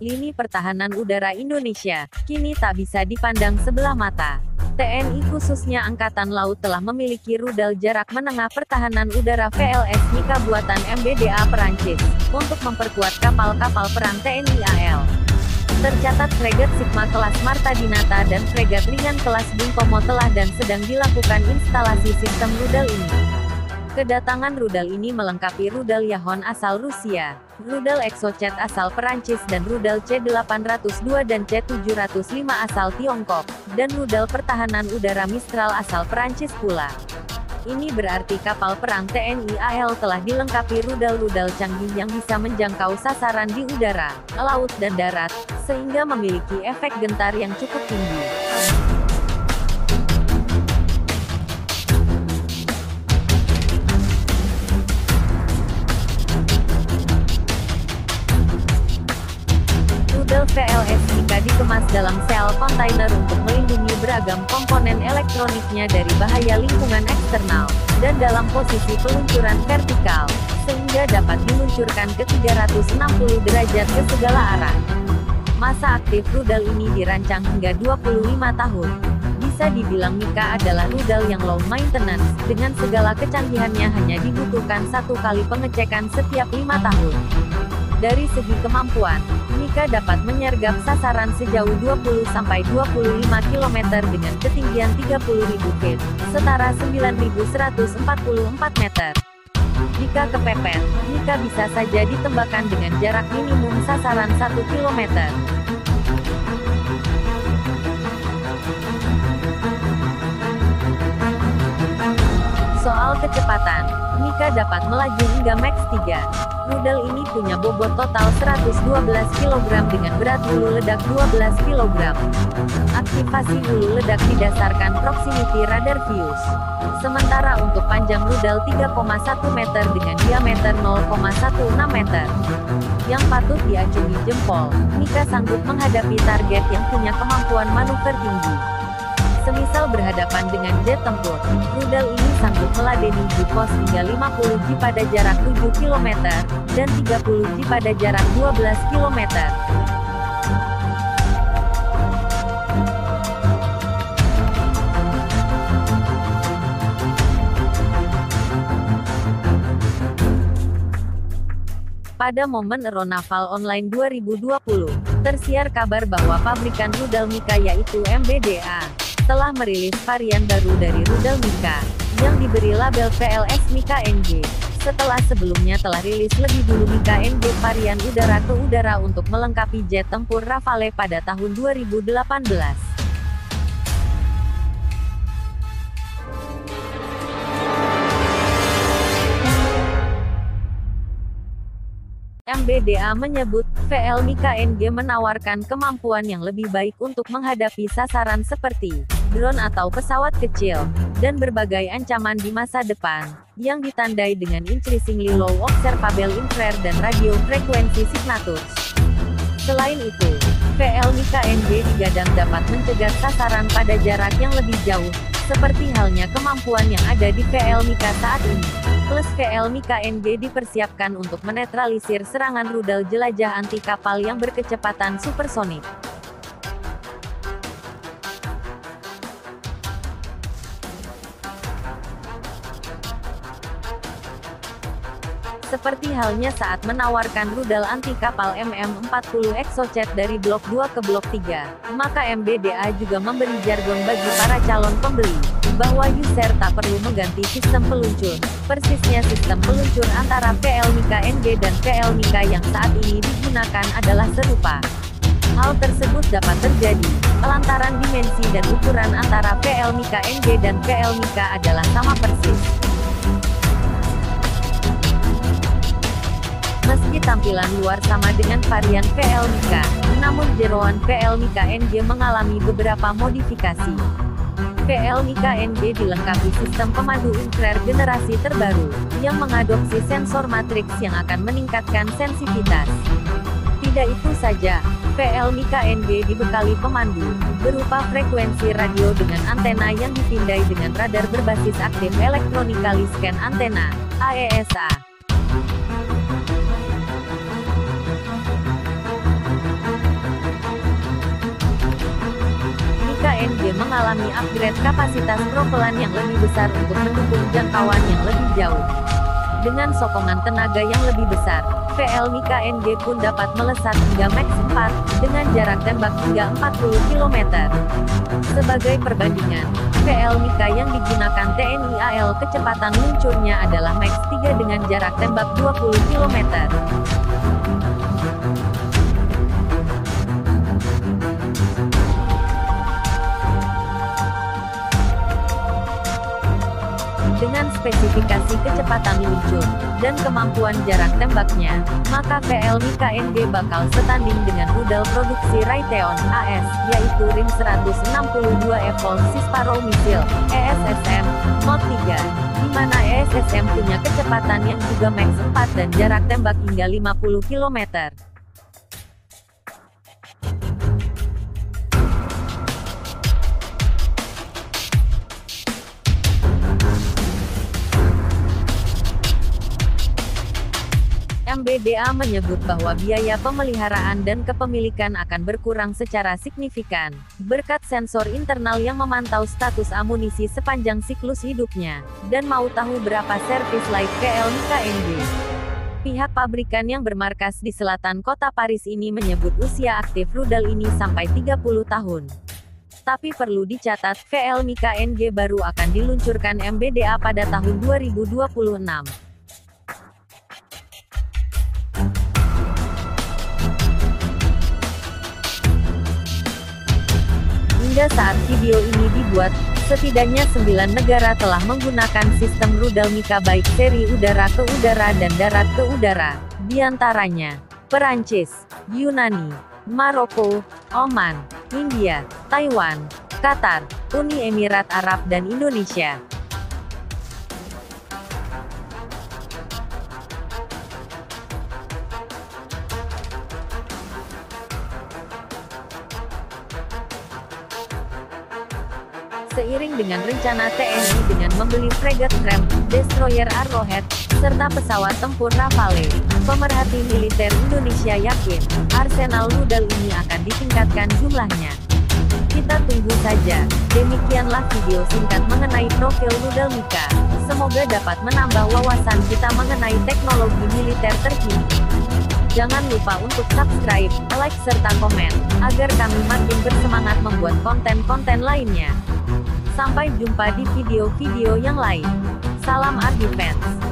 lini pertahanan udara Indonesia kini tak bisa dipandang sebelah mata. TNI khususnya Angkatan Laut telah memiliki rudal jarak menengah pertahanan udara VLS Mika buatan MBDA Perancis, untuk memperkuat kapal-kapal perang TNI AL. Tercatat fregat Sigma kelas Marta Dinata dan fregat ringan kelas Bung Tomo telah dan sedang dilakukan instalasi sistem rudal ini. Kedatangan rudal ini melengkapi rudal Yahon asal Rusia, rudal Exocet asal Perancis dan rudal C-802 dan C-705 asal Tiongkok, dan rudal pertahanan udara Mistral asal Perancis pula. Ini berarti kapal perang TNI AL telah dilengkapi rudal-rudal canggih yang bisa menjangkau sasaran di udara, laut dan darat, sehingga memiliki efek gentar yang cukup tinggi. Rudal VLS Mika dikemas dalam sel kontainer untuk melindungi beragam komponen elektroniknya dari bahaya lingkungan eksternal, dan dalam posisi peluncuran vertikal, sehingga dapat diluncurkan ke 360 derajat ke segala arah. Masa aktif rudal ini dirancang hingga 25 tahun. Bisa dibilang Mika adalah rudal yang low maintenance, dengan segala kecanggihannya hanya dibutuhkan satu kali pengecekan setiap 5 tahun. Dari segi kemampuan, Mika dapat menyergap sasaran sejauh 20-25 km dengan ketinggian 30.000 feet, setara 9.144 meter. Jika kepepet, Mika bisa saja ditembakkan dengan jarak minimum sasaran 1 km. Soal kecepatan, Mika dapat melaju hingga Mach 3. Rudal ini punya bobot total 112 kg dengan berat hulu ledak 12 kg. Aktivasi hulu ledak didasarkan proximity radar views. Sementara untuk panjang rudal 3,1 meter dengan diameter 0,16 meter. Yang patut diacungi jempol, Mika sanggup menghadapi target yang punya kemampuan manuver tinggi. Semisal berhadapan dengan jet tempur, rudal ini sanggup meladeni J-Pos hingga 50 J pada jarak 7 km, dan 30 J pada jarak 12 km. Pada momen Aeronaval Online 2020, tersiar kabar bahwa pabrikan rudal Mika yaitu MBDA, telah merilis varian baru dari rudal Mika, yang diberi label VLS Mika NG, setelah sebelumnya telah rilis lebih dulu Mika NG varian udara ke udara untuk melengkapi jet tempur Rafale pada tahun 2018. MBDA menyebut, VL Mika NG menawarkan kemampuan yang lebih baik untuk menghadapi sasaran seperti drone atau pesawat kecil, dan berbagai ancaman di masa depan, yang ditandai dengan increasingly low observable infrared dan radio frequency signatures. Selain itu, VL Mika NG digadang dapat mencegat sasaran pada jarak yang lebih jauh, seperti halnya kemampuan yang ada di VL Mika saat ini. Plus VL Mika NG dipersiapkan untuk menetralisir serangan rudal jelajah anti kapal yang berkecepatan supersonik. Seperti halnya saat menawarkan rudal anti kapal MM-40 Exocet dari Blok 2 ke Blok 3, maka MBDA juga memberi jargon bagi para calon pembeli, bahwa user tak perlu mengganti sistem peluncur. Persisnya sistem peluncur antara VL Mika NG dan VL Mika yang saat ini digunakan adalah serupa. Hal tersebut dapat terjadi lantaran dimensi dan ukuran antara VL Mika NG dan VL Mika adalah sama persis. Meski tampilan luar sama dengan varian VL Mika, namun jeroan VL Mika NG mengalami beberapa modifikasi. VL Mika NG dilengkapi sistem pemandu infrared generasi terbaru, yang mengadopsi sensor matriks yang akan meningkatkan sensitivitas. Tidak itu saja, VL Mika NG dibekali pemandu, berupa frekuensi radio dengan antena yang dipindai dengan radar berbasis aktif electronically scan antena, AESA. mengalami upgrade kapasitas propelan yang lebih besar untuk mendukung jangkauan yang lebih jauh. Dengan sokongan tenaga yang lebih besar, VL Mika NG pun dapat melesat hingga Mach 4, dengan jarak tembak hingga 40 km. Sebagai perbandingan, VL Mika yang digunakan TNI AL kecepatan luncurnya adalah Mach 3 dengan jarak tembak 20 km. Dengan spesifikasi kecepatan luncur dan kemampuan jarak tembaknya, maka VL Mika NG bakal setanding dengan rudal produksi Raytheon AS, yaitu RIM 162 Evolved Sparrow Missile (ESSM) Mod 3, di mana ESSM punya kecepatan yang juga Mach 4 dan jarak tembak hingga 50 km. MBDA menyebut bahwa biaya pemeliharaan dan kepemilikan akan berkurang secara signifikan, berkat sensor internal yang memantau status amunisi sepanjang siklus hidupnya, dan mau tahu berapa servis life VL Mika NG. Pihak pabrikan yang bermarkas di selatan kota Paris ini menyebut usia aktif rudal ini sampai 30 tahun. Tapi perlu dicatat, VL Mika NG baru akan diluncurkan MBDA pada tahun 2026. Hingga saat video ini dibuat, setidaknya 9 negara telah menggunakan sistem rudal Mika baik seri udara ke udara dan darat ke udara, diantaranya Perancis, Yunani, Maroko, Oman, India, Taiwan, Qatar, Uni Emirat Arab dan Indonesia. Seiring dengan rencana TNI dengan membeli fregat Ram, destroyer Arrowhead, serta pesawat tempur Rafale, pemerhati militer Indonesia yakin, arsenal rudal ini akan ditingkatkan jumlahnya. Kita tunggu saja. Demikianlah video singkat mengenai profil rudal Mika. Semoga dapat menambah wawasan kita mengenai teknologi militer terkini. Jangan lupa untuk subscribe, like serta komen, agar kami makin bersemangat membuat konten-konten lainnya. Sampai jumpa di video-video yang lain. Salam Ardi Fans.